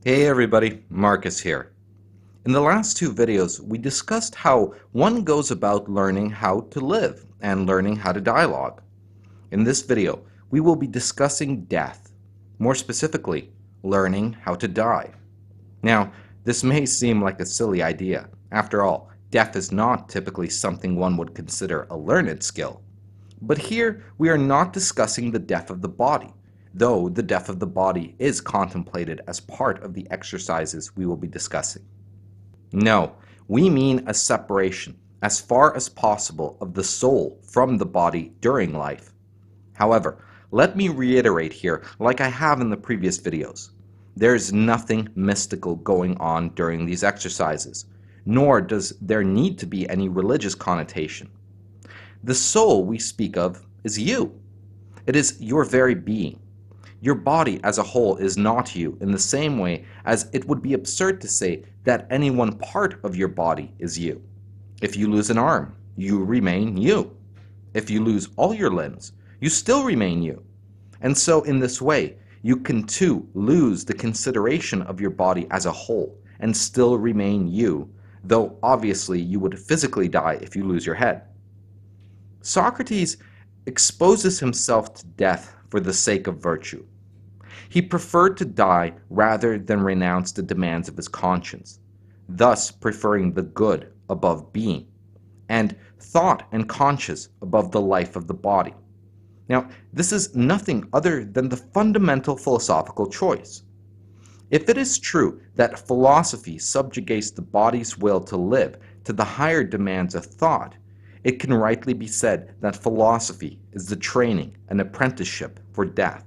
Hey everybody, Marcus here. In the last two videos, we discussed how one goes about learning how to live and learning how to dialogue. In this video, we will be discussing death, more specifically, learning how to die. Now, this may seem like a silly idea. After all, death is not typically something one would consider a learned skill. But here, we are not discussing the death of the body, though the death of the body is contemplated as part of the exercises we will be discussing. No, we mean a separation, as far as possible, of the soul from the body during life. However, let me reiterate here, like I have in the previous videos, there is nothing mystical going on during these exercises, nor does there need to be any religious connotation. The soul we speak of is you. It is your very being. Your body as a whole is not you, in the same way as it would be absurd to say that any one part of your body is you. If you lose an arm, you remain you. If you lose all your limbs, you still remain you. And so in this way, you can too lose the consideration of your body as a whole and still remain you, though obviously you would physically die if you lose your head. Socrates exposes himself to death for the sake of virtue. He preferred to die rather than renounce the demands of his conscience, thus preferring the good above being, and thought and conscience above the life of the body. Now, this is nothing other than the fundamental philosophical choice. If it is true that philosophy subjugates the body's will to live to the higher demands of thought, it can rightly be said that philosophy is the training and apprenticeship for death.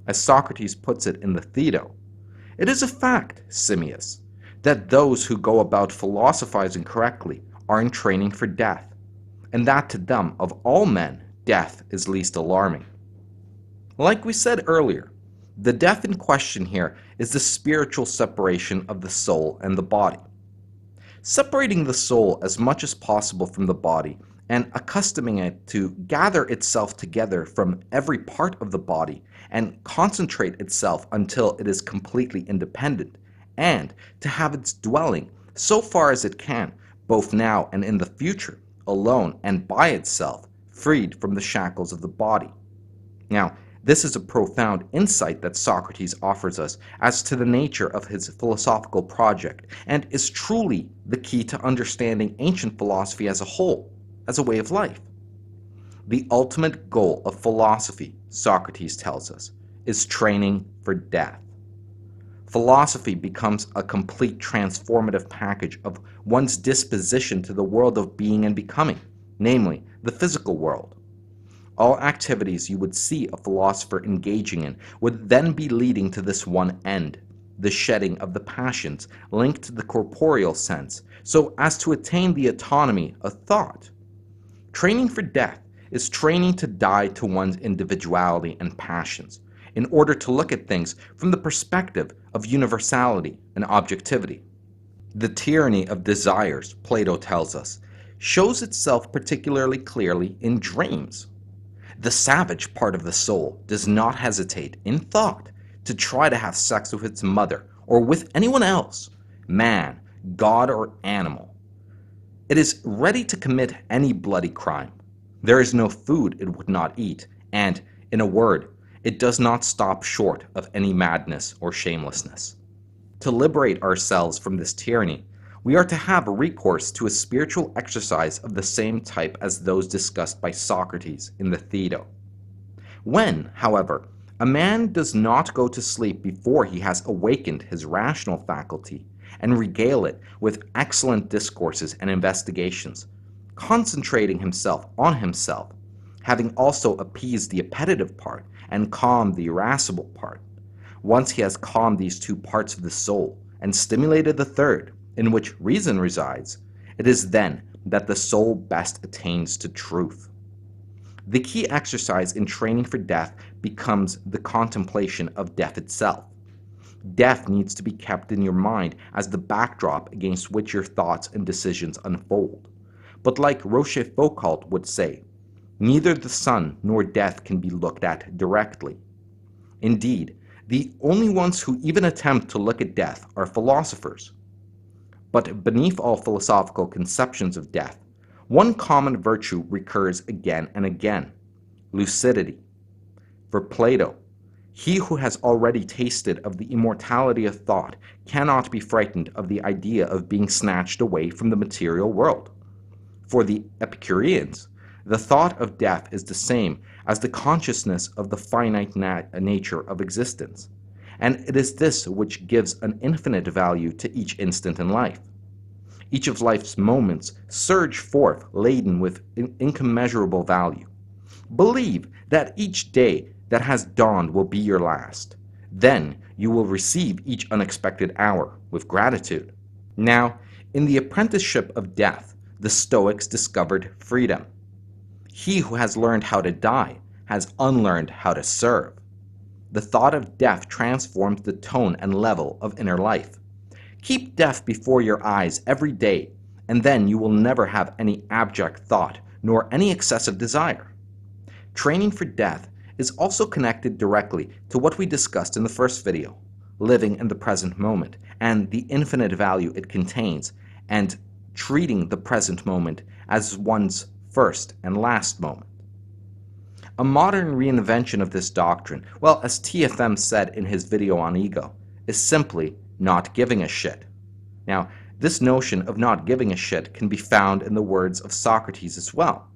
As Socrates puts it in the Phaedo, it is a fact, Simmias, that those who go about philosophizing correctly are in training for death, and that to them of all men death is least alarming. Like we said earlier, the death in question here is the spiritual separation of the soul and the body. Separating the soul as much as possible from the body and accustoming it to gather itself together from every part of the body and concentrate itself until it is completely independent, and to have its dwelling, so far as it can, both now and in the future, alone and by itself, freed from the shackles of the body. Now, this is a profound insight that Socrates offers us as to the nature of his philosophical project, and is truly the key to understanding ancient philosophy as a whole, as a way of life. The ultimate goal of philosophy, Socrates tells us, is training for death. Philosophy becomes a complete transformative package of one's disposition to the world of being and becoming, namely, the physical world. All activities you would see a philosopher engaging in would then be leading to this one end, the shedding of the passions linked to the corporeal sense, so as to attain the autonomy of thought. Training for death is training to die to one's individuality and passions, in order to look at things from the perspective of universality and objectivity. The tyranny of desires, Plato tells us, shows itself particularly clearly in dreams. The savage part of the soul does not hesitate, in thought, to try to have sex with its mother or with anyone else, man, god, or animal. It is ready to commit any bloody crime. There is no food it would not eat, and, in a word, it does not stop short of any madness or shamelessness. To liberate ourselves from this tyranny, we are to have recourse to a spiritual exercise of the same type as those discussed by Socrates in the Phaedo. When, however, a man does not go to sleep before he has awakened his rational faculty, and regale it with excellent discourses and investigations, concentrating himself on himself, having also appeased the appetitive part and calmed the irascible part, once he has calmed these two parts of the soul and stimulated the third, in which reason resides, it is then that the soul best attains to truth. The key exercise in training for death becomes the contemplation of death itself. Death needs to be kept in your mind as the backdrop against which your thoughts and decisions unfold. But like Rochefoucauld would say, neither the sun nor death can be looked at directly. Indeed, The only ones who even attempt to look at death are philosophers. But beneath all philosophical conceptions of death, one common virtue recurs again and again: lucidity. For Plato, he who has already tasted of the immortality of thought cannot be frightened of the idea of being snatched away from the material world. For the Epicureans, the thought of death is the same as the consciousness of the finite nature of existence, and it is this which gives an infinite value to each instant in life. Each of life's moments surge forth laden with incommensurable value. Believe that each day that has dawned will be your last. Then you will receive each unexpected hour with gratitude. Now, in the apprenticeship of death, the Stoics discovered freedom. He who has learned how to die has unlearned how to serve. The thought of death transforms the tone and level of inner life. Keep death before your eyes every day, and then you will never have any abject thought nor any excessive desire. Training for death is also connected directly to what we discussed in the first video: living in the present moment and the infinite value it contains, and treating the present moment as one's first and last moment. A modern reinvention of this doctrine, well, as TFM said in his video on ego, is simply not giving a shit. Now, this notion of not giving a shit can be found in the words of Socrates as well.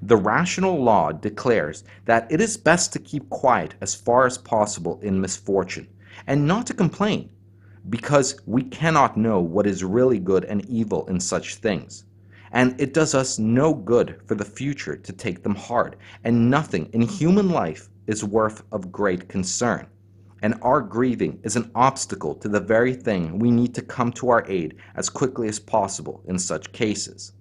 The rational law declares that it is best to keep quiet as far as possible in misfortune, and not to complain, because we cannot know what is really good and evil in such things, and it does us no good for the future to take them hard, and nothing in human life is worth of great concern, and our grieving is an obstacle to the very thing we need to come to our aid as quickly as possible in such cases.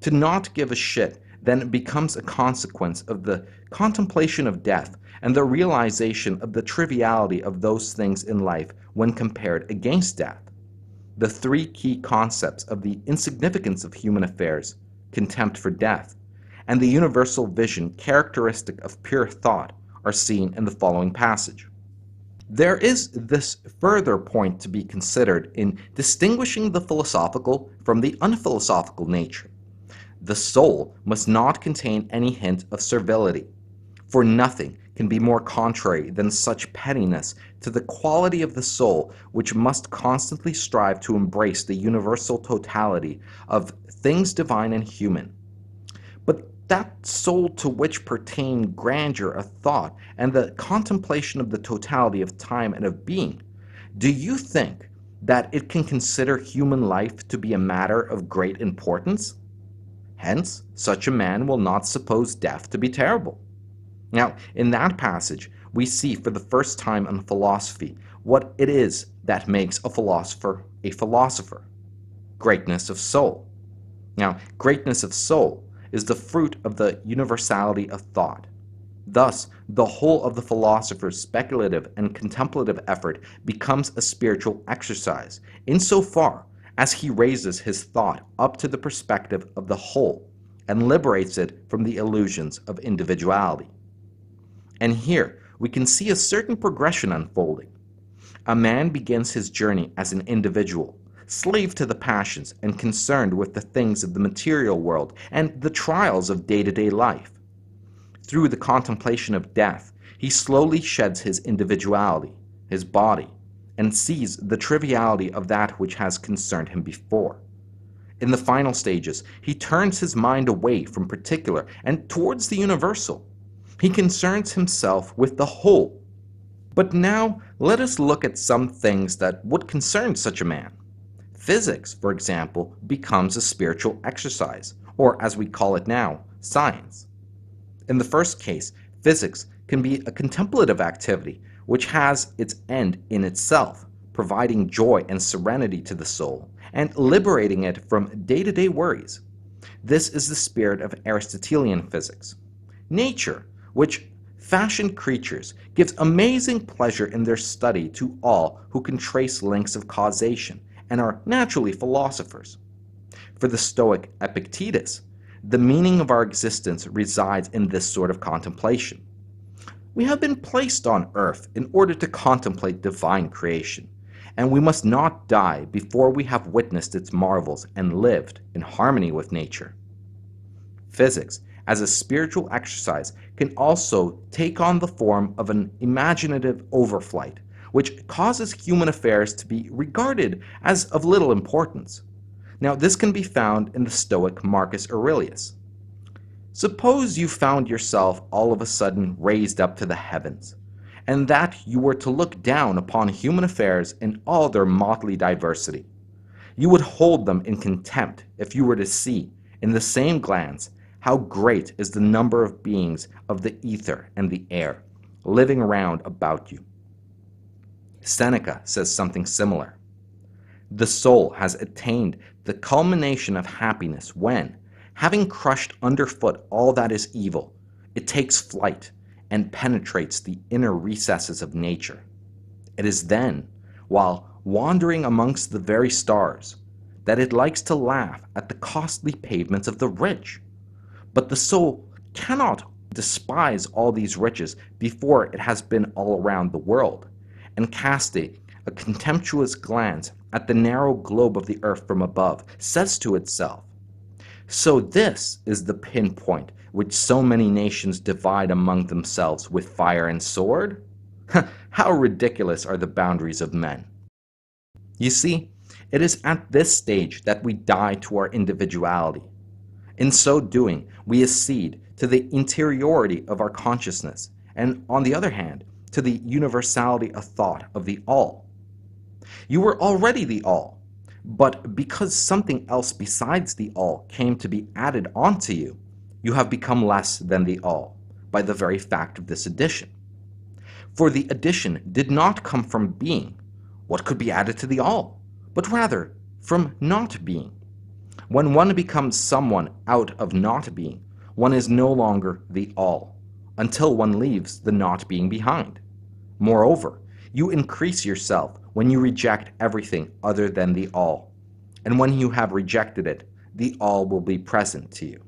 To not give a shit then becomes a consequence of the contemplation of death and the realization of the triviality of those things in life when compared against death. The three key concepts of the insignificance of human affairs, contempt for death, and the universal vision characteristic of pure thought are seen in the following passage. There is this further point to be considered in distinguishing the philosophical from the unphilosophical nature. The soul must not contain any hint of servility, for nothing can be more contrary than such pettiness to the quality of the soul, which must constantly strive to embrace the universal totality of things divine and human. But that soul to which pertain grandeur of thought and the contemplation of the totality of time and of being, do you think that it can consider human life to be a matter of great importance? Hence, such a man will not suppose death to be terrible. Now, in that passage, we see for the first time in philosophy what it is that makes a philosopher a philosopher: greatness of soul. Now, greatness of soul is the fruit of the universality of thought. Thus, the whole of the philosopher's speculative and contemplative effort becomes a spiritual exercise, insofar as he raises his thought up to the perspective of the whole and liberates it from the illusions of individuality. And here we can see a certain progression unfolding. A man begins his journey as an individual, slave to the passions and concerned with the things of the material world and the trials of day-to-day life. Through the contemplation of death, he slowly sheds his individuality, his body, and sees the triviality of that which has concerned him before. In the final stages, he turns his mind away from particular and towards the universal. He concerns himself with the whole. But now, let us look at some things that would concern such a man. Physics, for example, becomes a spiritual exercise, or as we call it now, science. In the first case, physics can be a contemplative activity which has its end in itself, providing joy and serenity to the soul, and liberating it from day-to-day worries. This is the spirit of Aristotelian physics. Nature, which fashioned creatures, gives amazing pleasure in their study to all who can trace links of causation and are naturally philosophers. For the Stoic Epictetus, the meaning of our existence resides in this sort of contemplation. We have been placed on earth in order to contemplate divine creation, and we must not die before we have witnessed its marvels and lived in harmony with nature. Physics, as a spiritual exercise, can also take on the form of an imaginative overflight, which causes human affairs to be regarded as of little importance. Now, this can be found in the Stoic Marcus Aurelius. Suppose you found yourself all of a sudden raised up to the heavens, and that you were to look down upon human affairs in all their motley diversity. You would hold them in contempt if you were to see, in the same glance, how great is the number of beings of the ether and the air living round about you. Seneca says something similar. The soul has attained the culmination of happiness when, having crushed underfoot all that is evil, it takes flight and penetrates the inner recesses of nature. It is then, while wandering amongst the very stars, that it likes to laugh at the costly pavements of the rich. But the soul cannot despise all these riches before it has been all around the world, and casting a contemptuous glance at the narrow globe of the earth from above, says to itself, "So this is the pinpoint which so many nations divide among themselves with fire and sword? How ridiculous are the boundaries of men!" You see, it is at this stage that we die to our individuality. In so doing, we accede to the interiority of our consciousness, and on the other hand, to the universality of thought of the all. You were already the all, but because something else besides the all came to be added onto you, you have become less than the all by the very fact of this addition. For the addition did not come from being, what could be added to the all, but rather from not being. When one becomes someone out of not being, one is no longer the all, until one leaves the not being behind. Moreover, you increase yourself when you reject everything other than the all, and when you have rejected it, the all will be present to you.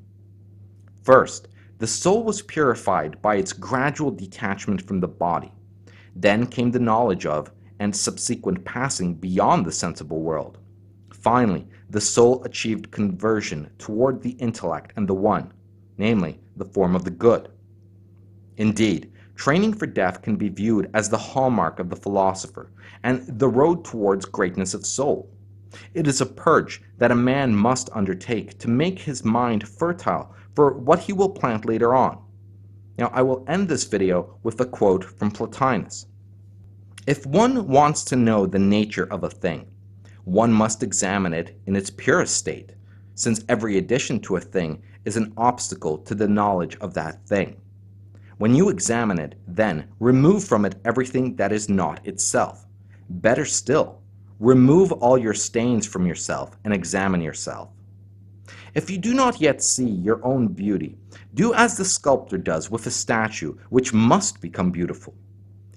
First, the soul was purified by its gradual detachment from the body. Then came the knowledge of and subsequent passing beyond the sensible world. Finally, the soul achieved conversion toward the intellect and the one, namely, the form of the good. Indeed, training for death can be viewed as the hallmark of the philosopher and the road towards greatness of soul. It is a purge that a man must undertake to make his mind fertile for what he will plant later on. Now, I will end this video with a quote from Plotinus. If one wants to know the nature of a thing, one must examine it in its purest state, since every addition to a thing is an obstacle to the knowledge of that thing. When you examine it, then remove from it everything that is not itself. Better still, remove all your stains from yourself and examine yourself. If you do not yet see your own beauty, do as the sculptor does with a statue which must become beautiful.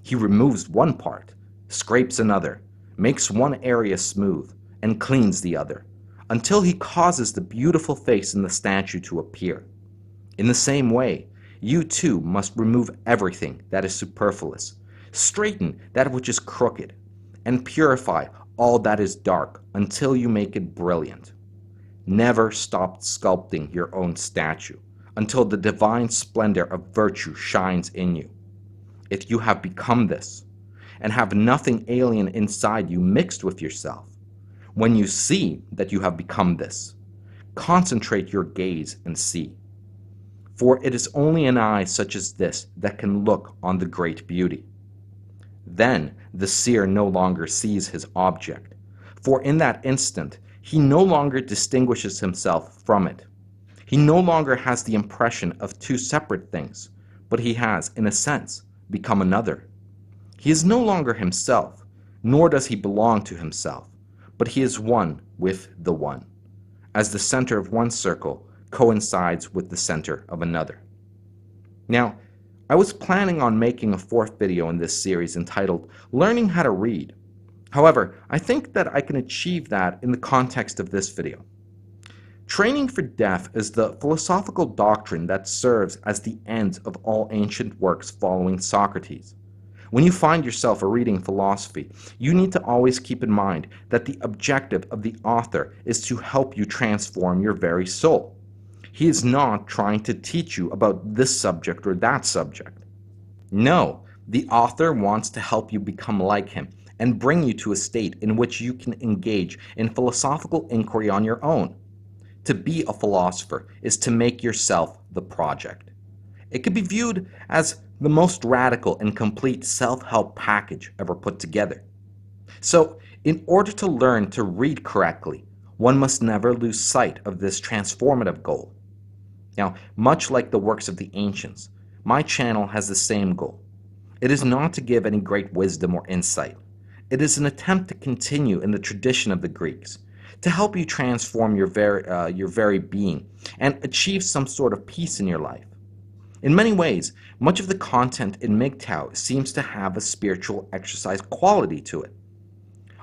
He removes one part, scrapes another, makes one area smooth, and cleans the other, until he causes the beautiful face in the statue to appear. In the same way, you too must remove everything that is superfluous, straighten that which is crooked, and purify all that is dark until you make it brilliant. Never stop sculpting your own statue until the divine splendor of virtue shines in you. If you have become this, and have nothing alien inside you mixed with yourself, when you see that you have become this, concentrate your gaze and see. For it is only an eye such as this that can look on the great beauty. Then the seer no longer sees his object, for in that instant he no longer distinguishes himself from it. He no longer has the impression of two separate things, but he has, in a sense, become another. He is no longer himself, nor does he belong to himself, but he is one with the one, as the center of one circle coincides with the center of another. Now, I was planning on making a fourth video in this series entitled Learning How to Read. However, I think that I can achieve that in the context of this video. Training for death is the philosophical doctrine that serves as the end of all ancient works following Socrates. When you find yourself reading philosophy, you need to always keep in mind that the objective of the author is to help you transform your very soul. He is not trying to teach you about this subject or that subject. No, the author wants to help you become like him and bring you to a state in which you can engage in philosophical inquiry on your own. To be a philosopher is to make yourself the project. It could be viewed as the most radical and complete self-help package ever put together. So, in order to learn to read correctly, one must never lose sight of this transformative goal. Now, much like the works of the ancients, my channel has the same goal. It is not to give any great wisdom or insight. It is an attempt to continue in the tradition of the Greeks, to help you transform your very being and achieve some sort of peace in your life. In many ways, much of the content in MGTOW seems to have a spiritual exercise quality to it.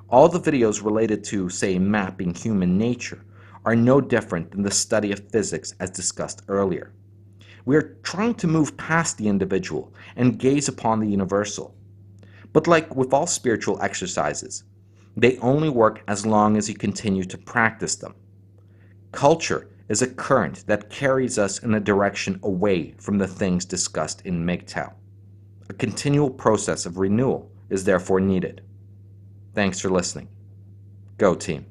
All the videos related to, say, mapping human nature are no different than the study of physics as discussed earlier. We are trying to move past the individual and gaze upon the universal. But like with all spiritual exercises, they only work as long as you continue to practice them. Culture is a current that carries us in a direction away from the things discussed in MGTOW. A continual process of renewal is therefore needed. Thanks for listening. Go team.